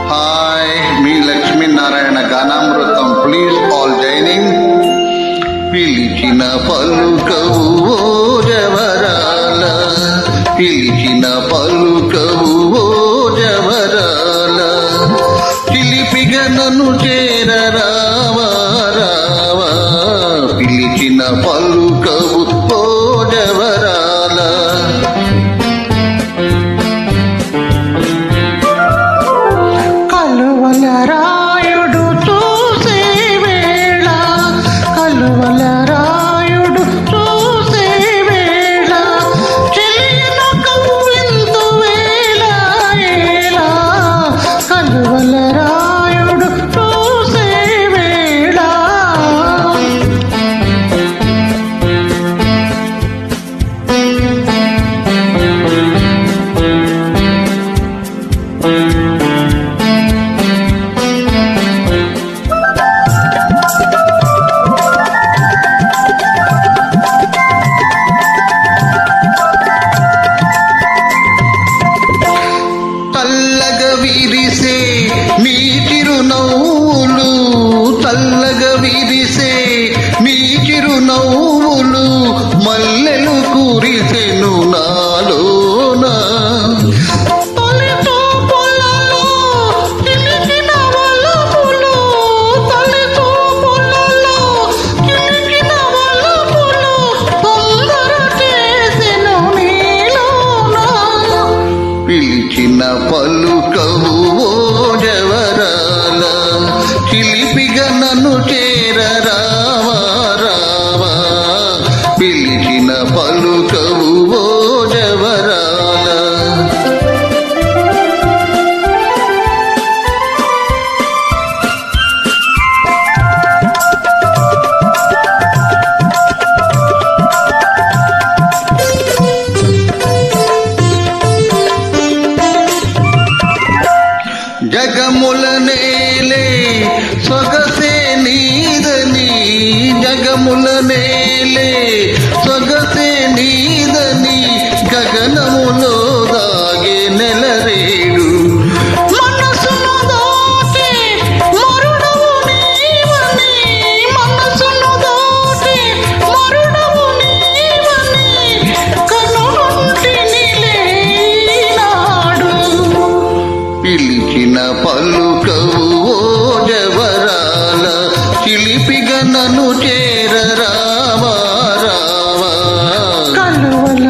Hi, మీ లక్ష్మీనారాయణ గానామృతం. Please all joining. పిలిచిన పలుకవు ఓ జవరాల, పిలిచిన పలుకవు ఓ జవరాల, చిలిపిగా నన్ను చేరరావా రావా, పిలిచిన పలుకవు ఓ జవరాల. రాయుడు చూసే వేళ, కలువల రాయుడు చూసే వేళ, చెలియన కవ్వింతు వేళ ఏలా, కలువల రాయుడు చూసే వేళ. చల్లగా విరిసే నీ చిరునవ్వులు, చల్లగా విరిసే నీ చిరునవ్వులు, మల్లెలు కురిసెను నాలోన. తొలితో పొలలో చిలికిన వలపులు, తొలితో పొలలో చిలికిన వలపులు, తొందర చేసెను నీలోన. పిలిచిన పలుకవు ఓ జవరాల, చిలిపిగా నన్ను చేరరావా రావా, పిలిచిన పలుకవు ఓ జవరాల. జగముల నేలే సొగసే నీదని, జగముల నేలే సొగసే నీదని, గగనములో దాగే నెలరేడు. మనసును దాటి మరుడవు నీవని, మనసును దాటి మరుడవు నీవని, కనుంటినిలే ఈనాడు. పిలిచిన పలుకవు ఓ జవరాల, చిలిపిగా నన్ను చేరరావా రావా, కలువల